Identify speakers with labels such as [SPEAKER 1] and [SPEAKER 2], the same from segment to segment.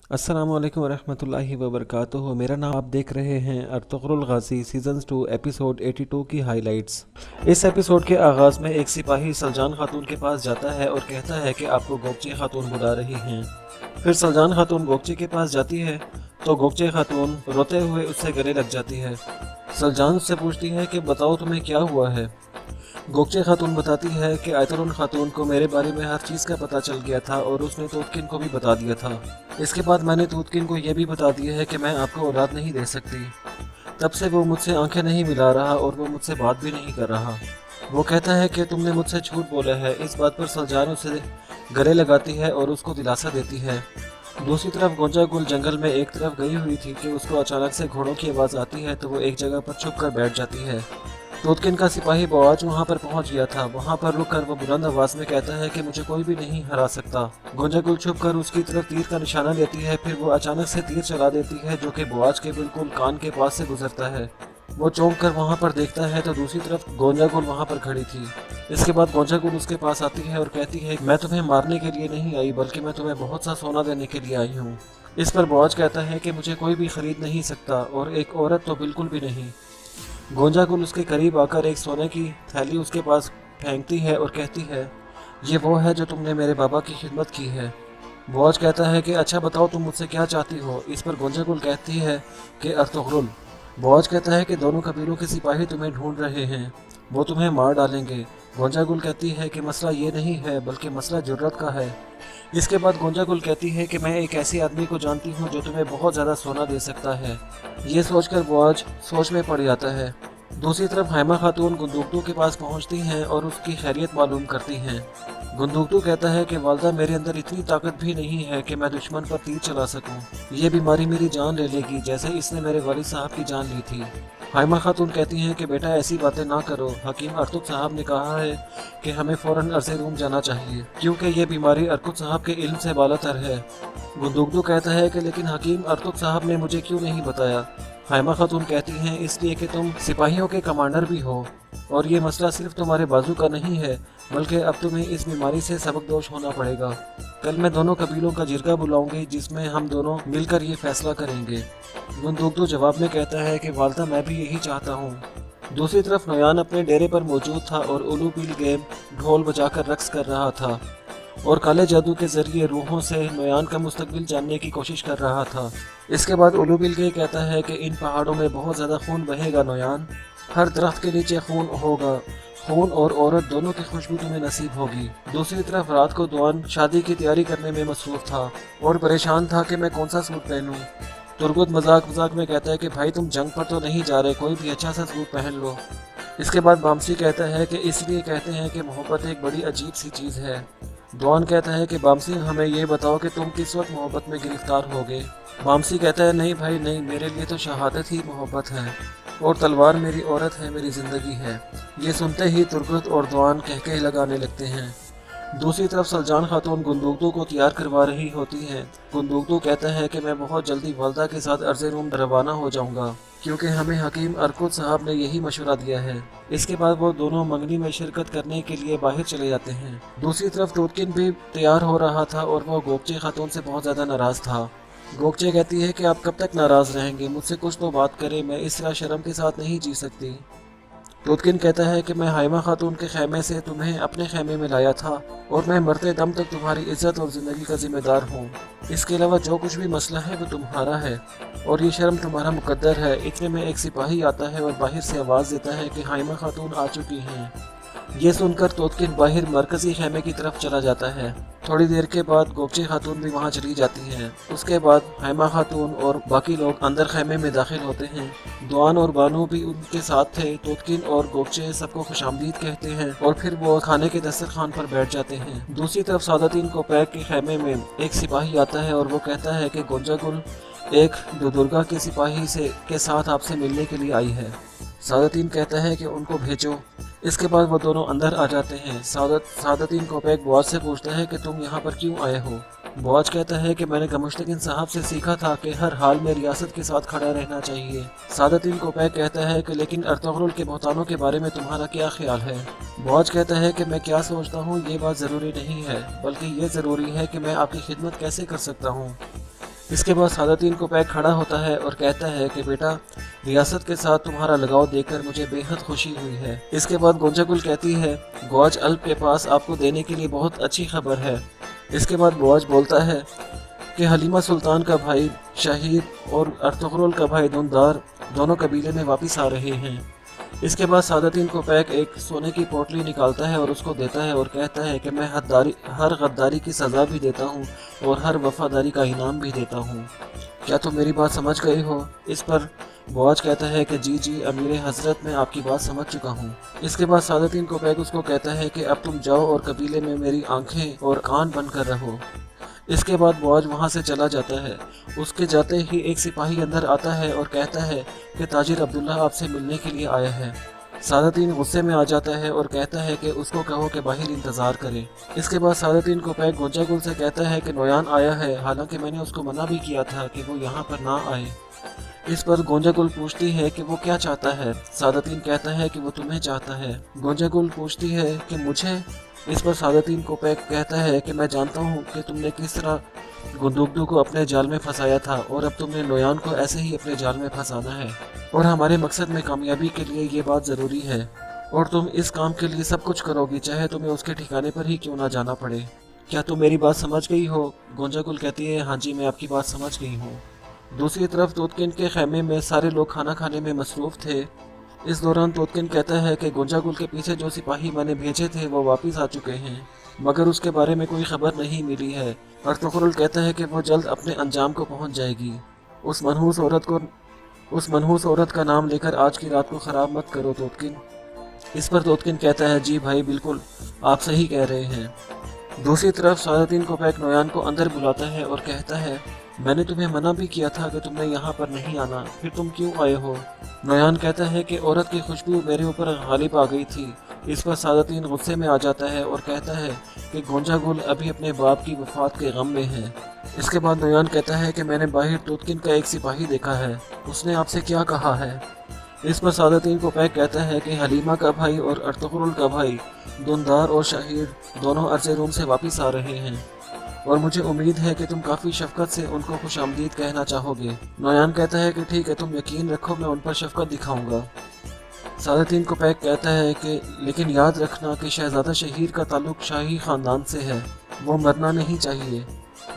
[SPEAKER 1] अस्सलाम वालेकुम वरहमतुल्लाहि वबरकातुहू। मेरा नाम, आप देख रहे हैं अर्तुगरुल गाज़ी सीज़न 2 एपिसोड 82 की हाइलाइट्स। इस एपिसोड के आगाज़ में एक सिपाही सलजान खातून के पास जाता है और कहता है कि आपको गोगचे खातून बुला रही हैं। फिर सलजान खातून गोगचे के पास जाती है तो गोगचे खातून रोते हुए उससे गले लग जाती है। सलजान उससे पूछती है कि बताओ तुम्हें क्या हुआ है। गोगचे खातून बताती है कि आयतरुन खातून को मेरे बारे में हर चीज़ का पता चल गया था और उसने तूतकिन को भी बता दिया था। इसके बाद मैंने तूतकिन को यह भी बता दिया है कि मैं आपको औलाद नहीं दे सकती। तब से वो मुझसे आंखें नहीं मिला रहा और वो मुझसे बात भी नहीं कर रहा। वो कहता है कि तुमने मुझसे झूठ बोला है। इस बात पर सलजान उसे गले लगाती है और उसको दिलासा देती है। दूसरी तरफ गोंजा गुल जंगल में एक तरफ गई हुई थी कि उसको अचानक से घोड़ों की आवाज़ आती है तो वो एक जगह पर छुप कर बैठ जाती है। तूतकिन का सिपाही बवाज वहाँ पर पहुँच गया था। वहाँ पर रुककर वो बुलंद आवाज में कहता है कि मुझे कोई भी नहीं हरा सकता। गोंजा गुल छुप कर उसकी तरफ तीर का निशाना लेती है। फिर वो अचानक से तीर चला देती है जो कि बवाज के बिल्कुल कान के पास से गुजरता है। वो चौंक कर वहाँ पर देखता है तो दूसरी तरफ गोंजा गुल वहाँ पर खड़ी थी। इसके बाद गोंजा गुल उसके पास आती है और कहती है, मैं तुम्हें मारने के लिए नहीं आई बल्कि मैं तुम्हें बहुत सा सोना देने के लिए आई हूँ। इस पर बवाज कहता है कि मुझे कोई भी खरीद नहीं सकता और एक औरत तो बिल्कुल भी नहीं। गोंजा गुल उसके करीब आकर एक सोने की थैली उसके पास फेंकती है और कहती है, ये वो है जो तुमने मेरे बाबा की खिदमत की है। बवाज कहता है कि अच्छा बताओ तुम मुझसे क्या चाहती हो। इस पर गोंजा गुल कहती है कि अर्तुगरुल। बवाज कहता है कि दोनों कबीलों के सिपाही तुम्हें ढूंढ रहे हैं, वो तुम्हें मार डालेंगे। गोंजा गुल कहती है कि मसला ये नहीं है बल्कि मसला जुर्रत का है। इसके बाद गोंजा गुल कहती है कि मैं एक ऐसे आदमी को जानती हूँ जो तुम्हें बहुत ज़्यादा सोना दे सकता है। ये सोचकर बवाज सोच में पड़ जाता है। दूसरी तरफ हैमा खातून गुंदुकतू के पास पहुँचती हैं और उसकी खैरियत मालूम करती हैं। गुंदुकतू कहता है कि वालदा मेरे अंदर इतनी ताकत भी नहीं है कि मैं दुश्मन पर तीर चला सकूं। ये बीमारी मेरी जान ले लेगी जैसे इसने मेरे वालिद साहब की जान ली थी। हाइमा खातून कहती हैं कि बेटा ऐसी बातें ना करो। हकीम अरतुग साहब ने कहा है कि हमें फ़ौरन अर्ज़े रूम जाना चाहिए क्योंकि ये बीमारी अरतुग साहब के इल्म से बालातर है। गुंदुकतू कहता है कि लेकिन हकीम अरतुग साहब ने मुझे क्यों नहीं बताया। हाइमा खातून कहती हैं इसलिए कि तुम सिपाहियों के कमांडर भी हो और ये मसला सिर्फ तुम्हारे बाजू का नहीं है बल्कि अब तुम्हें इस बीमारी से सबकदोश होना पड़ेगा। कल मैं दोनों कबीलों का जिरगा बुलाऊंगी जिसमें हम दोनों मिलकर ये फैसला करेंगे। गुंदुकतू जवाब में कहता है कि वालदा मैं भी यही चाहता हूँ। दूसरी तरफ नोयान अपने डेरे पर मौजूद था और उलू बिल गेम ढोल बजाकर रक्स कर रहा था और काले जादू के जरिए रूहों से नोयान का मुस्तकबिल जानने की कोशिश कर रहा था। इसके बाद उलू बिल गे कहता है कि इन पहाड़ों में बहुत ज़्यादा खून बहेगा नोयान, हर दरख्त के नीचे खून होगा। खून और औरत दोनों की खुशबू तुम्हें नसीब होगी। दूसरी तरफ रात को दुआन शादी की तैयारी करने में मसरूफ था और परेशान था कि मैं कौन सा सूट पहनूं। तुर्गुत मजाक मजाक में कहता है कि भाई तुम जंग पर तो नहीं जा रहे, कोई भी अच्छा सा सूट पहन लो। इसके बाद बामसी कहता है कि इसलिए कहते हैं कि मोहब्बत एक बड़ी अजीब सी चीज़ है। दुआन कहता है कि बामसी हमें ये बताओ कि तुम किस वक्त मोहब्बत में गिरफ्तार होगे। बामसी कहता है नहीं भाई नहीं, मेरे लिए तो शहादत ही मोहब्बत है और तलवार मेरी औरत है, मेरी ज़िंदगी है। ये सुनते ही तुर्गुत और दुआन कहके लगाने लगते हैं। दूसरी तरफ सलजान खातून गुंदुकतू को तैयार करवा रही होती है। गुंदुकतू कहता है कि मैं बहुत जल्दी वालदा के साथ अर्ज़े रूम रवाना हो जाऊंगा क्योंकि हमें हकीम अरकुत साहब ने यही मशवरा दिया है। इसके बाद वो दोनों मंगनी में शिरकत करने के लिए बाहर चले जाते हैं। दूसरी तरफ तूतकिन भी तैयार हो रहा था और वो गोगचे खातून से बहुत ज़्यादा नाराज़ था। गोगचे कहती है कि आप कब तक नाराज़ रहेंगे, मुझसे कुछ तो बात करें, मैं इस तरह शर्म के साथ नहीं जी सकती। तूतकिन कहता है कि मैं हाइमा खातून के खैमे से तुम्हें अपने खैमे में लाया था और मैं मरते दम तक तुम्हारी इज्जत और ज़िंदगी का जिम्मेदार हूँ। इसके अलावा जो कुछ भी मसला है वो तुम्हारा है और ये शर्म तुम्हारा मुकद्दर है। इतने में एक सिपाही आता है और बाहर से आवाज़ देता है कि हाइमा खातून आ चुकी हैं। ये सुनकर तूतकिन बाहर मरकजी खैमे की तरफ चला जाता है। थोड़ी देर के बाद गोगचे खातून भी वहाँ चली जाती हैं। उसके बाद हैमा खातून और बाकी लोग अंदर खैमे में दाखिल होते हैं। दुआन और बानू भी उनके साथ थे। तूतकिन और गोगचे सबको खुशामदीद कहते हैं और फिर वो खाने के दस्तरखान पर बैठ जाते हैं। दूसरी तरफ सादतीन को पैक के खैमे में एक सिपाही आता है और वो कहता है कि गोंजा गुल एक दुर्गा के सिपाही से के साथ आपसे मिलने के लिए आई है। सादतीन कहता है कि उनको भेजो। इसके बाद वो दोनों अंदर आ जाते हैं। सादतीन कोपैक बवाज से पूछता है कि तुम यहाँ पर क्यों आए हो। बवाज कहता है कि मैंने गमुश्तकिन साहब से सीखा था कि हर हाल में रियासत के साथ खड़ा रहना चाहिए। सादतीन कोपैक कहता है कि लेकिन अर्तुगरुल के बहुतानों के बारे में तुम्हारा क्या ख्याल है। बवाज कहता है कि मैं क्या सोचता हूँ ये बात ज़रूरी नहीं है, बल्कि ये ज़रूरी है कि मैं आपकी खिदमत कैसे कर सकता हूँ। इसके बाद सादतीन को पैक खड़ा होता है और कहता है कि बेटा, रियासत के साथ तुम्हारा लगाव देखकर मुझे बेहद खुशी हुई है। इसके बाद गोंजागुल कहती है, गौज अल्प के पास आपको देने के लिए बहुत अच्छी खबर है। इसके बाद गौज बोलता है कि हलीमा सुल्तान का भाई शाहिर और अर्तुगरुल का भाई दुंदार दोनों कबीले में वापस आ रहे हैं। इसके बाद सादतीन को पैक एक सोने की पोटली निकालता है और उसको देता है और कहता है कि मैं हर गद्दारी की सज़ा भी देता हूँ और हर वफादारी का इनाम भी देता हूँ। क्या तुम मेरी बात समझ गए हो? इस पर गौज कहता है कि जी जी अमीर हजरत, मैं आपकी बात समझ चुका हूँ। इसके बाद सादतीन को पैक उसको कहता है कि अब तुम जाओ और कबीले में मेरी आंखें और कान बनकर रहो। इसके बाद गौज वहाँ से चला जाता है। उसके जाते ही एक सिपाही अंदर आता है और कहता है कि ताजिर अब्दुल्ला आपसे मिलने के लिए आया है। सादतीन गुस्से में आ जाता है और कहता है कि उसको कहो कि बाहर इंतज़ार करे। इसके बाद सादतीन को पैक गोंजागुल से कहता है कि नोयान आया है, हालांकि मैंने उसको मना भी किया था कि वो यहाँ पर ना आए। इस पर गोंजागुल पूछती है कि वो क्या चाहता है। सादतीन कहता है कि वो तुम्हें चाहता है। गोंजागुल पूछती है कि मुझे? इस पर सादतीन को पैक कहता है कि मैं जानता हूँ कि तुमने किस तरह गुंदुगदू को अपने जाल में फंसाया था और अब तुमने नोयान को ऐसे ही अपने जाल में फंसाना है और हमारे मकसद में कामयाबी के लिए ये बात ज़रूरी है और तुम इस काम के लिए सब कुछ करोगी, चाहे तुम्हें उसके ठिकाने पर ही क्यों ना जाना पड़े। क्या तुम मेरी बात समझ गई हो? गोंजागुल कहती है, हाँ जी, मैं आपकी बात समझ गई हूँ। दूसरी तरफ तोतकिन के खैमे में सारे लोग खाना खाने में मसरूफ़ थे। इस दौरान तोतकिन कहता है कि गोंजागुल के पीछे जो सिपाही मैंने भेजे थे वो वापस आ चुके हैं, मगर उसके बारे में कोई खबर नहीं मिली है। अर्तुगरुल कहता है कि वो जल्द अपने अंजाम को पहुंच जाएगी। उस मनहूस औरत का नाम लेकर आज की रात को ख़राब मत करो तोतकिन। इस पर तोतकिन कहता है, जी भाई, बिल्कुल आप सही कह रहे हैं। दूसरी तरफ सादतीन को पैक नोयान को अंदर बुलाता है और कहता है, मैंने तुम्हें मना भी किया था कि तुमने यहाँ पर नहीं आना, फिर तुम क्यों आए हो? नोयान कहता है कि औरत की खुशबू मेरे ऊपर गालिब आ गई थी। इस पर सादतीन गुस्से में आ जाता है और कहता है कि गोंजागुल अभी अपने बाप की वफात के गम में है। इसके बाद नोयान कहता है कि मैंने बाहर तोतकिन का एक सिपाही देखा है, उसने आपसे क्या कहा है? इस पर सादतीन को पैक कहता है कि हलीमा का भाई और अर्तुगरुल का भाई दुंदार और शाहिर दोनों अर्ज़े रूम से वापस आ रहे हैं और मुझे उम्मीद है कि तुम काफ़ी शफकत से उनको खुशामदीद कहना चाहोगे। नोयान कहता है कि ठीक है, तुम यकीन रखो, मैं उन पर शफकत दिखाऊंगा। सादतीन को पैक कहता है कि लेकिन याद रखना कि शहजादा शहीर का ताल्लुक शाही ख़ानदान से है, वो मरना नहीं चाहिए।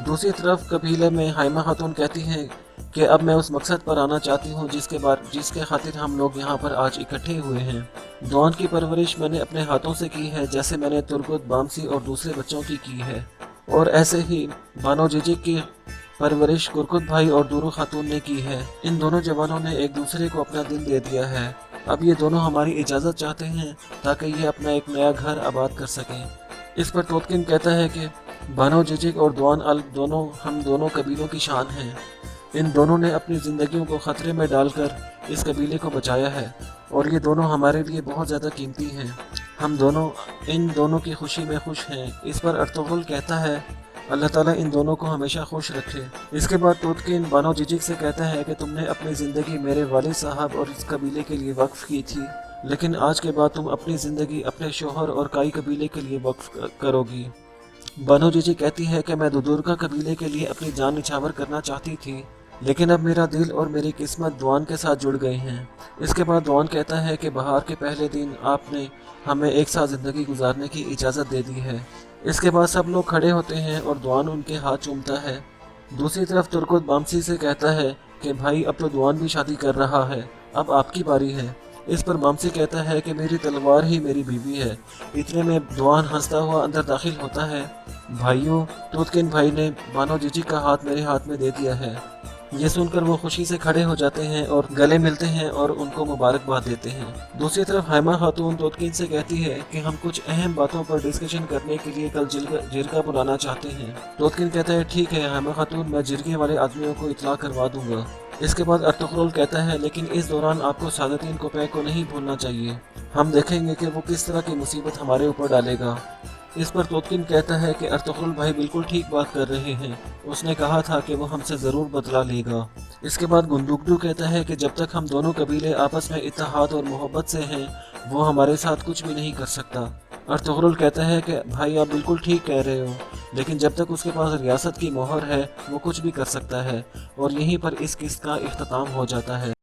[SPEAKER 1] दूसरी तरफ कबीले में हाइमा खातून कहती हैं कि अब मैं उस मकसद पर आना चाहती हूँ जिसके खातिर हम लोग यहाँ पर आज इकट्ठे हुए हैं। दौन की परवरिश मैंने अपने हाथों से की है, जैसे मैंने तुर्गुत, बामसी और दूसरे बच्चों की है, और ऐसे ही बानो जिजिक की परवरिश कुरकुत भाई और दूरू खातून ने की है। इन दोनों जवानों ने एक दूसरे को अपना दिल दे दिया है। अब ये दोनों हमारी इजाज़त चाहते हैं ताकि ये अपना एक नया घर आबाद कर सकें। इस पर तोतकिन कहता है कि बानो जिजिक और दौन अल दोनों हम दोनों कबीलों की शान हैं। इन दोनों ने अपनी ज़िंदगियों को ख़तरे में डालकर इस कबीले को बचाया है और ये दोनों हमारे लिए बहुत ज़्यादा कीमती हैं। हम दोनों इन दोनों की खुशी में खुश हैं। इस पर अर्तुगरुल कहता है, अल्लाह ताला इन दोनों को हमेशा खुश रखे। इसके बाद तोतकिन बानो जिजिक से कहता है कि तुमने अपनी ज़िंदगी मेरे वालिद साहब और इस कबीले के लिए वक्फ़ की थी, लेकिन आज के बाद तुम अपनी ज़िंदगी अपने शोहर और काई कबीले के लिए वक्फ़ करोगी। बानो जिजिक कहती है कि मैं दुदुर्गा कबीले के लिए अपनी जान निछावर करना चाहती थी, लेकिन अब मेरा दिल और मेरी किस्मत दौन के साथ जुड़ गए हैं। इसके बाद दौन कहता है कि बहार के पहले दिन आपने हमें एक साथ ज़िंदगी गुजारने की इजाज़त दे दी है। इसके बाद सब लोग खड़े होते हैं और दौन उनके हाथ चूमता है। दूसरी तरफ तुर्कुत बामसी से कहता है कि भाई, अब तो दौन भी शादी कर रहा है, अब आपकी बारी है। इस पर बामसी कहता है कि मेरी तलवार ही मेरी बीवी है। इतने में दौन हंसता हुआ अंदर दाखिल होता है। भाइयों, तोतकिन भाई ने बानो जिजिक का हाथ मेरे हाथ में दे दिया है। ये सुनकर वो खुशी से खड़े हो जाते हैं और गले मिलते हैं और उनको मुबारकबाद देते हैं। दूसरी तरफ हाइमा खातून तोतकिन से कहती है कि हम कुछ अहम बातों पर डिस्कशन करने के लिए कल जिरगा बुलाना चाहते हैं। तोतकिन कहता है, ठीक है हाइमा खातून, मैं जिरगे वाले आदमियों को इतला करवा दूंगा। इसके बाद अर्तुगरुल कहता है, लेकिन इस दौरान आपको सादतीन को पैक को नहीं भूलना चाहिए, हम देखेंगे कि वो किस तरह की मुसीबत हमारे ऊपर डालेगा। इस पर तोतकिन कहता है कि अर्तुगरुल भाई बिल्कुल ठीक बात कर रहे हैं, उसने कहा था कि वो हमसे ज़रूर बदला लेगा। इसके बाद गुंदुगदू कहता है कि जब तक हम दोनों कबीले आपस में इत्तेहाद और मोहब्बत से हैं, वो हमारे साथ कुछ भी नहीं कर सकता। अर्तुगरुल कहता है कि भाई आप बिल्कुल ठीक कह रहे हो, لیکن جب تک اس کے پاس ریاست کی مہر ہے وہ کچھ بھی کر سکتا ہے، اور یہیں پر اس قسط کا اختتام ہو جاتا ہے۔